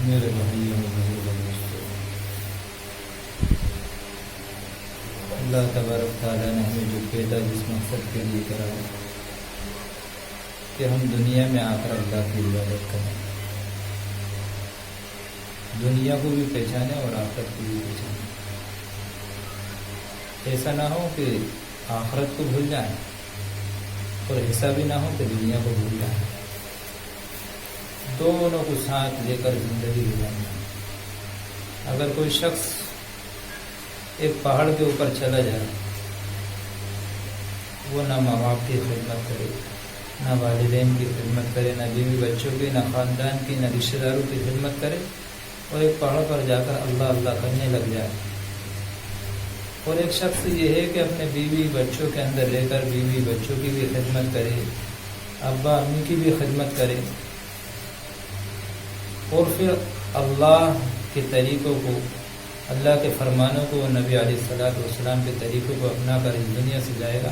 میرے بھائیوں میرے دوستوں، اللہ تبارک تعالیٰ نے ہمیں جو پیدا جس مقصد کے لیے کرا ہے کہ ہم دنیا میں آ کر اللہ کی عبادت کریں، دنیا کو بھی پہچانیں اور آخرت کو بھی پہچانیں۔ ایسا نہ ہو کہ آخرت کو بھول جائیں اور ایسا بھی نہ ہو کہ دنیا کو بھول جائیں، دونوں کو ساتھ لے کر زندگی گزارنا۔ اگر کوئی شخص ایک پہاڑ کے اوپر چلا جائے، وہ نہ ماں باپ کی خدمت کرے، نہ والدین کی خدمت کرے، نہ بیوی بچوں کی، نہ خاندان کی، نہ رشتہ داروں کی خدمت کرے، اور ایک پہاڑ پر جا کر اللہ اللہ کرنے لگ جائے، اور ایک شخص یہ ہے کہ اپنے بیوی بچوں کے اندر رہ کر بیوی بچوں کی بھی خدمت کرے، ابا امی کی بھی خدمت کرے، اور پھر اللہ کے طریقوں کو، اللہ کے فرمانوں کو، نبی علیہ الصلوۃ والسلام کے طریقوں کو اپنا کر اس دنیا سے جائے گا،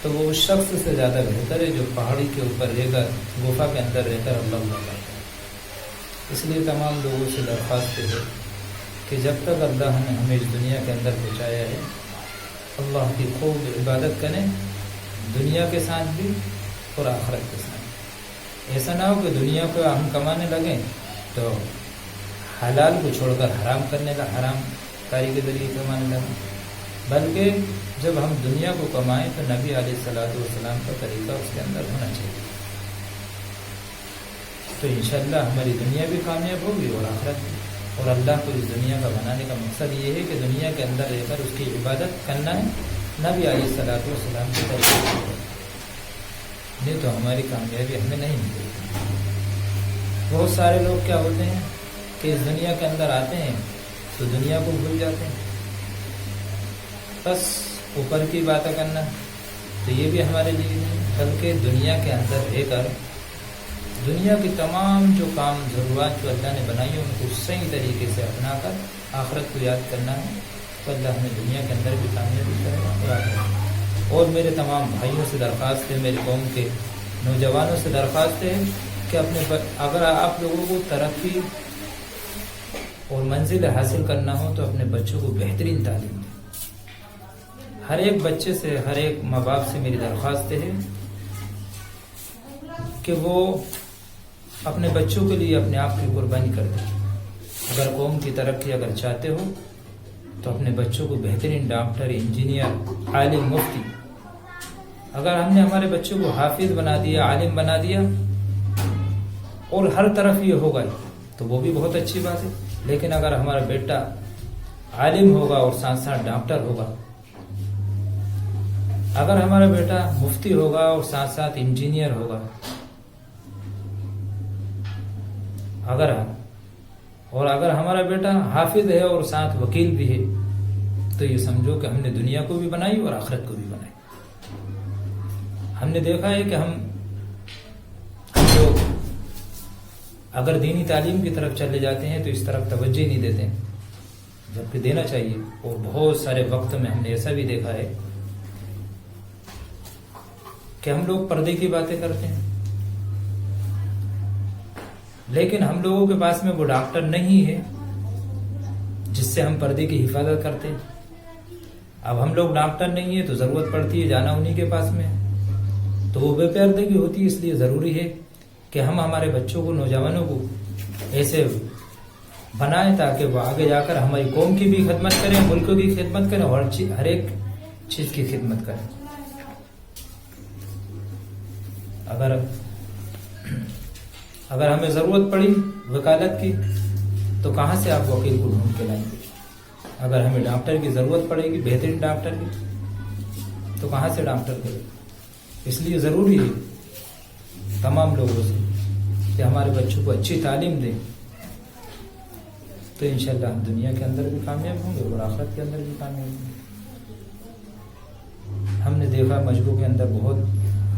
تو وہ اس شخص سے زیادہ بہتر ہے جو پہاڑی کے اوپر رہ کر، گفا کے اندر رہ کر اللہ اللہ کرتا ہے۔ اس لیے تمام لوگوں سے درخواست ہے کہ جب تک اللہ نے ہمیں اس دنیا کے اندر پہنچایا ہے، اللہ کی خوب عبادت کریں، دنیا کے ساتھ بھی اور آخرت کے ساتھ۔ ایسا نہ ہو کہ دنیا کو ہم کمانے لگیں تو حلال کو چھوڑ کر حرام کرنے کا، حرام کاری کے ذریعے کمانے لگیں، بلکہ جب ہم دنیا کو کمائیں تو نبی علیہ الصلوۃ والسلام کا طریقہ اس کے اندر ہونا چاہیے، تو انشاءاللہ ہماری دنیا بھی کامیاب ہوگی اور آخرت بھی۔ اور اللہ کو اس دنیا کا بنانے کا مقصد یہ ہے کہ دنیا کے اندر رہ کر اس کی عبادت کرنا ہے نبی علیہ الصلوۃ والسلام کے طریقے سے، نہیں تو ہماری کامیابی ہمیں نہیں ملے گی۔ بہت سارے لوگ کیا ہوتے ہیں کہ اس دنیا کے اندر آتے ہیں تو دنیا کو بھول جاتے ہیں، بس اوپر کی باتیں کرنا تو یہ بھی ہمارے لیے نہیں، بلکہ دنیا کے اندر رہ کر دنیا کی تمام جو کام ضرورات جو اللہ نے بنائی ہیں ان کو صحیح طریقے سے اپنا کر آخرت کو یاد کرنا ہے، تو اللہ ہمیں دنیا کے اندر بھی کامیابی کرے گا اور آخرت۔ اور میرے تمام بھائیوں سے درخواست ہے، میرے قوم کے نوجوانوں سے درخواست ہے کہ اگر آپ لوگوں کو ترقی اور منزل حاصل کرنا ہو تو اپنے بچوں کو بہترین تعلیم دیں۔ ہر ایک بچے سے، ہر ایک ماں باپ سے میری درخواست ہے کہ وہ اپنے بچوں کے لیے اپنے آپ کی قربانی کر دیں۔ اگر قوم کی ترقی اگر چاہتے ہو تو اپنے بچوں کو بہترین ڈاکٹر، انجینئر، عالم، مفتی، اگر ہم نے ہمارے بچوں کو حافظ بنا دیا، عالم بنا دیا اور ہر طرف یہ ہوگا تو وہ بھی بہت اچھی بات ہے، لیکن اگر ہمارا بیٹا عالم ہوگا اور ساتھ ساتھ ڈاکٹر ہوگا، اگر ہمارا بیٹا مفتی ہوگا اور ساتھ ساتھ انجینئر ہوگا، اگر ہمارا بیٹا حافظ ہے اور ساتھ وکیل بھی ہے، تو یہ سمجھو کہ ہم نے دنیا کو بھی بنائی اور آخرت کو بھی بنائی۔ ہم نے دیکھا ہے کہ ہم لوگ اگر دینی تعلیم کی طرف چلے جاتے ہیں تو اس طرف توجہ نہیں دیتے ہیں، جبکہ دینا چاہیے، اور بہت سارے وقت میں ہم نے ایسا بھی دیکھا ہے کہ ہم لوگ پردے کی باتیں کرتے ہیں، لیکن ہم لوگوں کے پاس میں وہ ڈاکٹر نہیں ہے جس سے ہم پردے کی حفاظت کرتے ہیں۔ اب ہم لوگ ڈاکٹر نہیں ہے تو ضرورت پڑتی ہے جانا انہی کے پاس میں، تو وہ بے پردگی ہوتی ہے۔ اس لیے ضروری ہے کہ ہم ہمارے بچوں کو، نوجوانوں کو ایسے بنائیں تاکہ وہ آگے جا کر ہماری قوم کی بھی خدمت کریں، ملک کی خدمت کریں، اور ہر ایک چیز کی خدمت کریں۔ اگر ہمیں ضرورت پڑی وکالت کی تو کہاں سے آپ وکیل کو ڈھونڈ کے لائیں گے؟ اگر ہمیں ڈاکٹر کی ضرورت پڑے گی، بہترین ڈاکٹر کی، تو کہاں سے ڈاکٹر کرے؟ اس لیے ضروری ہے تمام لوگوں سے کہ ہمارے بچوں کو اچھی تعلیم دیں، تو انشاءاللہ ہم دنیا کے اندر بھی کامیاب ہوں گے اور آخرت کے اندر بھی کامیاب ہوں گے۔ ہم نے دیکھا مجموعوں کے اندر بہت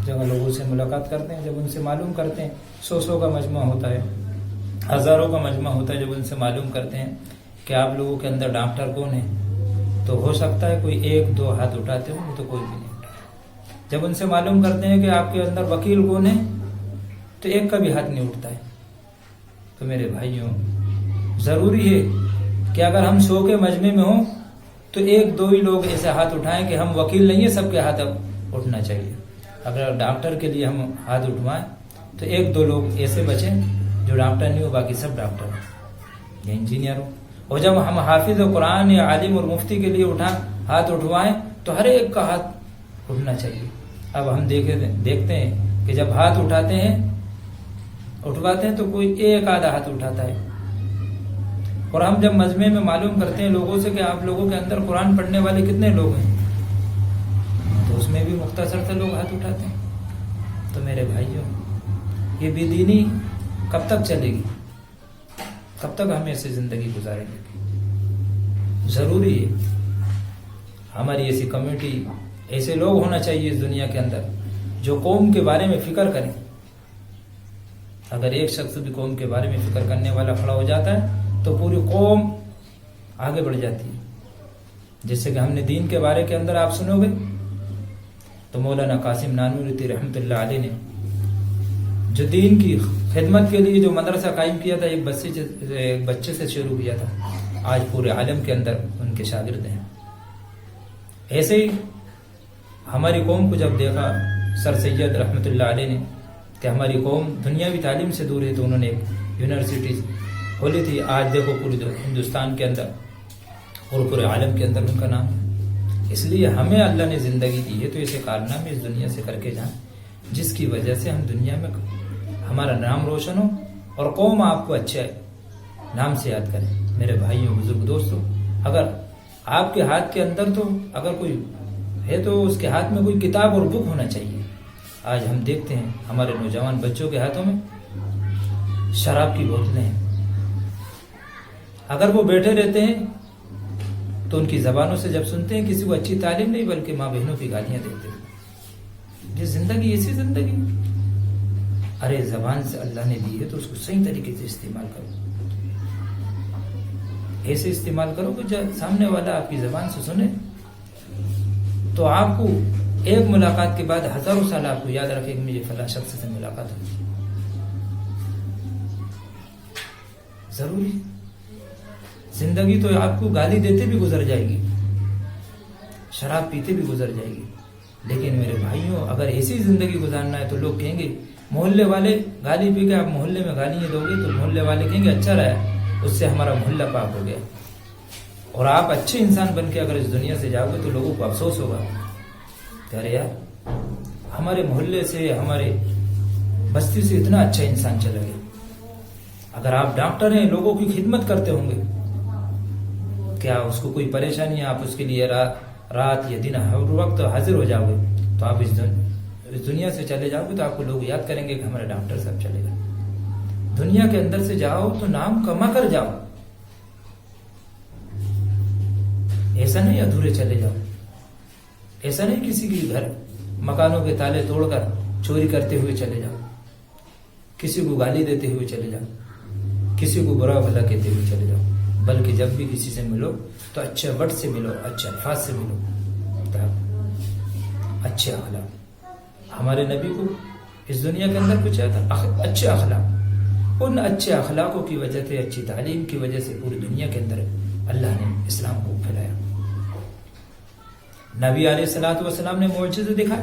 جگہ لوگوں سے ملاقات کرتے ہیں، جب ان سے معلوم کرتے ہیں، 100 کا مجمع ہوتا ہے، ہزاروں کا مجمع ہوتا ہے، جب ان سے معلوم کرتے ہیں کہ آپ لوگوں کے اندر ڈاکٹر کون ہے، تو ہو سکتا ہے کوئی 1-2 ہاتھ اٹھاتے ہوں، تو کوئی بھی نہیں اٹھاتا۔ جب ان سے معلوم کرتے ہیں کہ آپ کے اندر وکیل کون ہے، تو ایک کا بھی ہاتھ نہیں اٹھتا ہے۔ تو میرے بھائیوں، ضروری ہے کہ اگر ہم 100 کے مجمع میں ہوں تو 1-2 ہی لوگ ایسے ہاتھ اٹھائیں کہ ہم وکیل نہیں ہیں، سب کے ہاتھ اب اٹھنا چاہیے. اگر ڈاکٹر کے لیے ہم ہاتھ اٹھوائیں تو 1-2 لوگ ایسے بچیں جو ڈاکٹر نہیں ہو، باقی سب ڈاکٹر ہوں یا انجینئر ہوں. اور جب ہم حافظ قرآن یا عالم اور مفتی کے لیے ہاتھ اٹھوائیں تو ہر ایک کا ہاتھ اٹھنا چاہیے. اب ہم دیکھتے ہیں کہ جب ہاتھ اٹھواتے ہیں تو کوئی ایک آدھا ہاتھ اٹھاتا ہے. اور ہم جب مجمع میں معلوم کرتے ہیں لوگوں سے کہ آپ لوگوں کے اندر قرآن پڑھنے والے کتنے لوگ ہیں، تو اس میں بھی مختصر سے لوگ ہاتھ اٹھاتے ہیں. تو میرے بھائیوں، یہ بے دینی کب تک چلے گی؟ کب تک ہم ایسی زندگی گزاریں گے؟ ضروری ہے ہماری ایسی کمیونٹی، ایسے لوگ ہونا چاہیے اس دنیا کے اندر جو قوم کے بارے میں فکر کریں. اگر ایک شخص بھی قوم کے بارے میں فکر کرنے والا کھڑا ہو جاتا ہے تو پوری قوم آگے بڑھ جاتی ہے. جیسے کہ ہم نے دین کے بارے کے اندر آپ سنو گے تو مولانا قاسم نانوری رحمۃ اللہ علیہ نے جو دین کی خدمت کے لیے جو مدرسہ قائم کیا تھا، ایک بچے سے شروع کیا تھا، آج پورے عالم کے اندر ان کے شاگرد ہیں. ایسے ہی ہماری قوم کو جب دیکھا سر سید رحمۃ اللہ علیہ نے کہ ہماری قوم دنیاوی تعلیم سے دور ہے، تو انہوں نے ایک یونیورسٹی کھولی تھی. آج دیکھو پورے ہندوستان کے اندر اور پورے عالم کے اندر ان کا نام ہے. اس لیے ہمیں اللہ نے زندگی دی ہے تو ایسے کارنامے اس دنیا سے کر کے جائیں جس کی وجہ سے ہم دنیا میں ہمارا نام روشن ہو اور قوم آپ کو اچھے نام سے یاد کریں. میرے بھائیوں، بزرگ دوستوں، اگر آپ کے ہاتھ کے اندر تو اگر کوئی ہے تو اس کے ہاتھ میں کوئی کتاب اور بک ہونا چاہیے. آج ہم دیکھتے ہیں ہمارے نوجوان بچوں کے ہاتھوں میں شراب کی بوتلیں ہیں. اگر وہ بیٹھے رہتے ہیں تو ان کی زبانوں سے جب سنتے ہیں کسی کو اچھی تعلیم نہیں بلکہ ماں بہنوں کی گالیاں دیتے ہیں. یہ زندگی ایسی زندگی، ارے زبان سے اللہ نے دی ہے تو اس کو صحیح طریقے سے استعمال کرو. ایسے استعمال کرو کہ جب سامنے والا آپ کی زبان سے سنے تو آپ کو ایک ملاقات کے بعد ہزاروں سال آپ کو یاد رکھے کہ مجھے فلاں شخص سے ملاقات ہوئی. ضروری زندگی تو آپ کو گالی دیتے بھی گزر جائے گی، شراب پیتے بھی گزر جائے گی، لیکن میرے بھائیوں اگر ایسی زندگی گزارنا ہے تو لوگ کہیں گے، محلے والے گالی پی کے آپ محلے میں گالیاں دو گے تو محلے والے کہیں گے اچھا رہا، اس سے ہمارا محلہ پاک ہو گیا. اور آپ اچھے انسان بن کے اگر اس دنیا سے جاؤ گے تو لوگوں کو افسوس ہوگا کہ ارے یار ہمارے محلے سے، ہمارے بستی سے اتنا اچھا انسان چلا گیا. اگر آپ ڈاکٹر ہیں، لوگوں کی خدمت کرتے ہوں گے، کیا اس کو کوئی پریشانی ہے، آپ اس کے لیے رات یا دن ہر وقت حاضر ہو جاؤ گے، تو آپ اس دنیا سے چلے جاؤ گے تو آپ کو لوگ یاد کریں گے کہ ہمارے ڈاکٹر صاحب چلے گئے. دنیا کے اندر سے جاؤ تو نام کما کر جاؤ، ایسا نہیں ادھورے چلے جاؤ. ایسا نہیں کسی کی گھر مکانوں کے تالے توڑ کر چوری کرتے ہوئے چلے جاؤ، کسی کو گالی دیتے ہوئے چلے جاؤ، کسی کو برا بھلا کہتے ہوئے چلے جاؤ. بلکہ جب بھی کسی سے ملو تو اچھے ورڈ سے ملو، اچھے الفاظ سے ملو، اچھے اخلاق. ہمارے نبی کو اس دنیا کے اندر کچھ آتا اچھے اخلاق، ان اچھے اخلاقوں کی وجہ سے، اچھی تعلیم کی وجہ سے پوری دنیا کے اندر اللہ نے اسلام کو پھیلایا. نبی علیہ الصلوۃ والسلام نے معجزے دکھائے،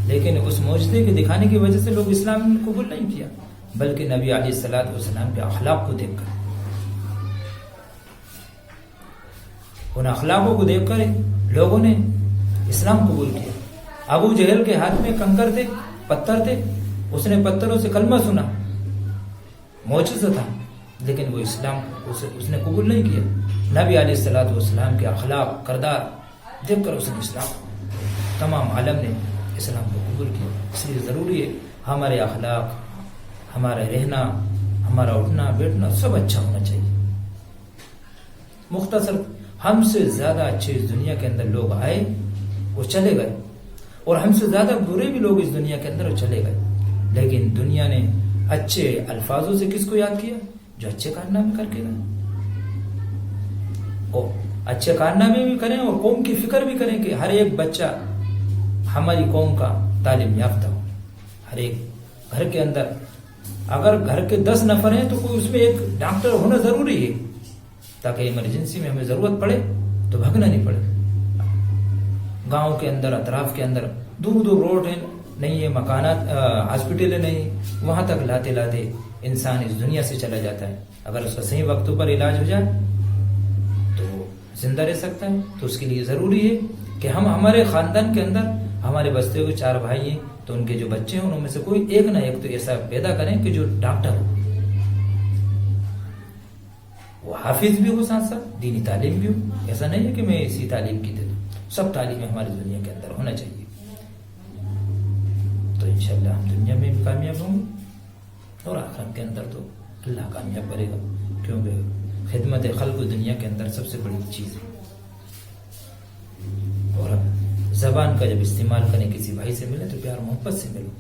لیکن اس معجزے کے دکھانے کی وجہ سے لوگ اسلام کو قبول نہیں کیا، بلکہ نبی علیہ الصلوۃ والسلام کے اخلاق کو دیکھ کر، ان اخلاقوں کو دیکھ کر لوگوں نے اسلام قبول کیا. ابو جہل کے ہاتھ میں کنکر تھے، پتھر تھے، اس نے پتھروں سے کلمہ سنا، معجزہ تھا، لیکن وہ اسلام اس نے قبول نہیں کیا. نبی علیہ الصلوۃ والسلام کے اخلاق، کردار دیکھ کر اس نے اسلام، تمام عالم نے اسلام کو قبول کیا. اس لیے ضروری ہے ہمارے اخلاق، ہمارا رہنا، ہمارا اٹھنا بیٹھنا سب اچھا ہونا چاہیے. مختصر ہم سے زیادہ اچھے اس دنیا کے اندر لوگ آئے، وہ چلے گئے، اور ہم سے زیادہ برے بھی لوگ اس دنیا کے اندر چلے گئے. لیکن دنیا نے اچھے الفاظوں سے کس کو یاد کیا؟ جو اچھے کارنامے کر کے گئے. اور اچھے کارنامے بھی کریں اور قوم کی فکر بھی کریں کہ ہر ایک بچہ ہماری قوم کا تعلیم یافتہ ہو، ہر ایک گھر کے اندر اگر گھر کے 10 نفر ہیں تو کوئی اس میں ایک ڈاکٹر ہونا ضروری ہے، تاکہ ایمرجنسی میں ہمیں ضرورت پڑے تو بھگنا نہیں پڑے. گاؤں کے اندر، اطراف کے اندر دور دور روڈ ہیں، نہیں ہے مکانات، ہاسپٹل نہیں، وہاں تک لاتے لاتے انسان اس دنیا سے چلا جاتا ہے. اگر اس کا صحیح وقت پر علاج ہو جائے تو زندہ رہ سکتا ہے. تو اس کے لیے ضروری ہے کہ ہم ہمارے خاندان کے اندر، ہمارے بستے کے 4 بھائی ہیں تو ان کے جو بچے ہیں ان میں سے کوئی ایک نہ ایک تو ایسا پیدا کریں کہ جو ڈاکٹر ہو، وہ حافظ بھی ہو، ساتھ ساتھ دینی تعلیم بھی ہو. ایسا نہیں ہے کہ میں اسی تعلیم کی دے دوں، سب تعلیم ہماری دنیا کے اندر ہونا چاہیے. تو انشاءاللہ ہم دنیا میں بھی کامیاب ہوں گے اور آخرت کے اندر تو اللہ کامیاب کرے گا، کیونکہ خدمت خلق دنیا کے اندر سب سے بڑی چیز ہے. اور اب زبان کا جب استعمال کریں کسی بھائی سے ملے تو پیار محبت سے ملو،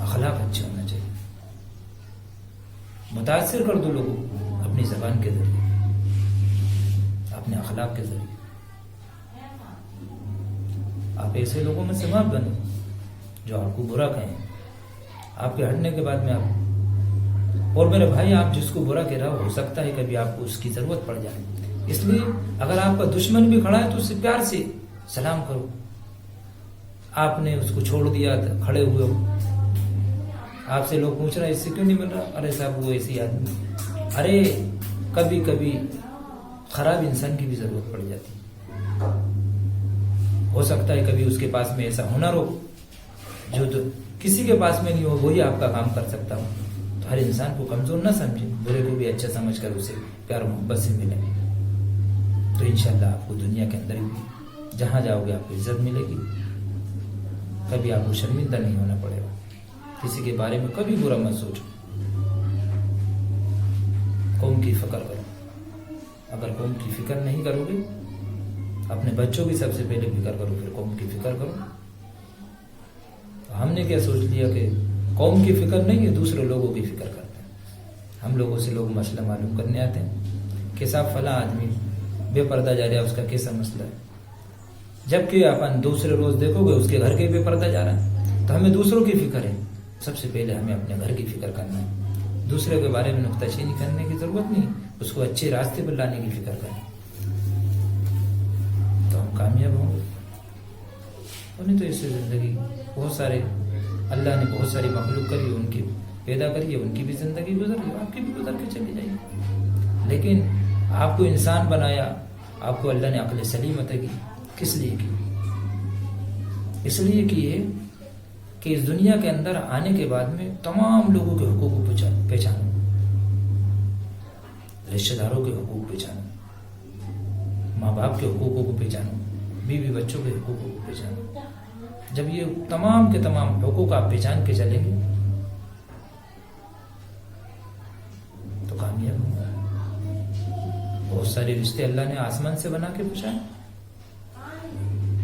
اخلاق اچھا ہونا چاہیے. متاثر کر دو لوگوں کو اپنی زبان کے ذریعے، اپنے اخلاق کے ذریعے. آپ ایسے لوگوں میں سے مت بنو جو آپ کو برا کہیں. آپ کے ہٹنے کے بعد میں آپ، اور میرے بھائی آپ جس کو برا کہہ رہا ہو سکتا ہے کبھی آپ کو اس کی ضرورت پڑ جائے، اس لیے اگر آپ کا دشمن بھی کھڑا ہے تو اس سے پیار سے سلام کرو. آپ نے اس کو چھوڑ دیا، کھڑے ہوئے ہو، آپ سے لوگ پوچھ رہے ہیں اس سے کیوں نہیں مل رہا، ارے صاحب وہ ایسی آدمی. ارے کبھی کبھی خراب انسان کی بھی ضرورت پڑ جاتی. ہو سکتا ہے کبھی اس کے پاس میں ایسا ہنر ہو جو تو کسی کے پاس میں نہیں ہو، وہی آپ کا کام کر سکتا ہو. تو ہر انسان کو کمزور نہ سمجھے، برے کو بھی اچھا سمجھ کر اسے پیار محبت سے ملے. تو انشاءاللہ آپ کو دنیا کے اندر بھی جہاں جاؤ گے آپ کو عزت ملے گی، کبھی آپ کو شرمندہ نہیں ہونا پڑے گا. کسی کے بارے میں کبھی برا مت سوچو. قوم کی فکر کرو. اگر قوم کی فکر نہیں کرو گے، اپنے بچوں کی سب سے پہلے فکر کرو، پھر قوم کی فکر کرو. ہم نے کیا سوچ لیا کہ قوم کی فکر نہیں ہے، دوسرے لوگوں کی فکر کرتے ہیں. ہم لوگوں سے لوگ مسئلہ معلوم کرنے آتے ہیں کہ صاحب فلاں آدمی بے پردہ جا رہا ہے، اس کا کیسا مسئلہ ہے، جبکہ اپن دوسرے روز دیکھو گے اس کے گھر کے بے پردہ جا رہا ہے. تو ہمیں دوسروں کی فکر ہے، سب سے پہلے ہمیں اپنے گھر کی فکر کرنا ہے. دوسرے کے بارے میں نکتہ چینی کرنے کی ضرورت نہیں، اس کو اچھے راستے پر لانے کی فکر کریں تو ہم کامیاب ہوں گے. اور نہیں تو اس سے زندگی بہت سارے اللہ نے بہت ساری مخلوق کری، ان کی پیدا کری ہے، ان کی بھی زندگی گزر گئی، آپ کی بھی گزر کے چلی جائے گی. لیکن آپ کو انسان بنایا، آپ کو اللہ نے عقل سلیم عطا کی، کس لیے کی؟ اس لیے کی ہے کہ اس دنیا کے اندر آنے کے بعد میں تمام لوگوں کے حقوق کو پہچانو، رشتہ داروں کے حقوق پہچانو، ماں باپ کے حقوقوں کو پہچانو، بیوی بچوں کے حقوقوں کو پہچانو. جب یہ تمام کے تمام حقوق آپ پہچان کے چلیں گے تو کامیاب ہوں گے. بہت سارے رشتے اللہ نے آسمان سے بنا کے پوچھا ہے،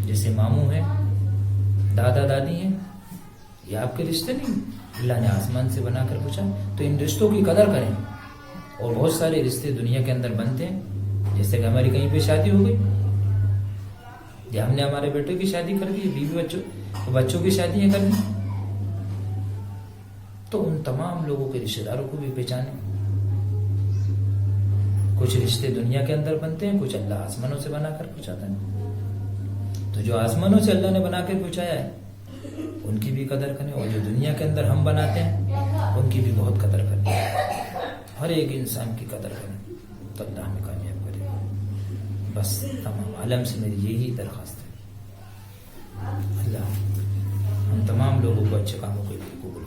جیسے ماموں ہیں، دادا دادی ہیں، یہ آپ کے رشتے نہیں، اللہ نے آسمان سے بنا کر پوچھا. تو ان رشتوں کی قدر کریں. اور بہت سارے رشتے دنیا کے اندر بنتے ہیں، جیسے کہ ہماری کہیں پہ شادی ہو گئی، یا ہم نے ہمارے بیٹے کی شادی کر دی، بیوی بچوں کی شادیاں کر دی، تو ان تمام لوگوں کے رشتہ داروں کو بھی پہچانیں. کچھ رشتے دنیا کے اندر بنتے ہیں، کچھ اللہ آسمانوں سے بنا کر پہنچاتا ہے. تو جو آسمانوں سے اللہ نے بنا کر پہنچایا ہے ان کی بھی قدر کریں، اور جو دنیا کے اندر ہم بناتے ہیں ان کی بھی بہت قدر کریں. ہر ایک انسان کی قدر کریں تو اللہ ہمیں کامیاب کرے گا. بس تمام عالم سے میری یہی درخواست ہے. اللہ ہم تمام لوگوں کو اچھے کاموں کے لیے قبول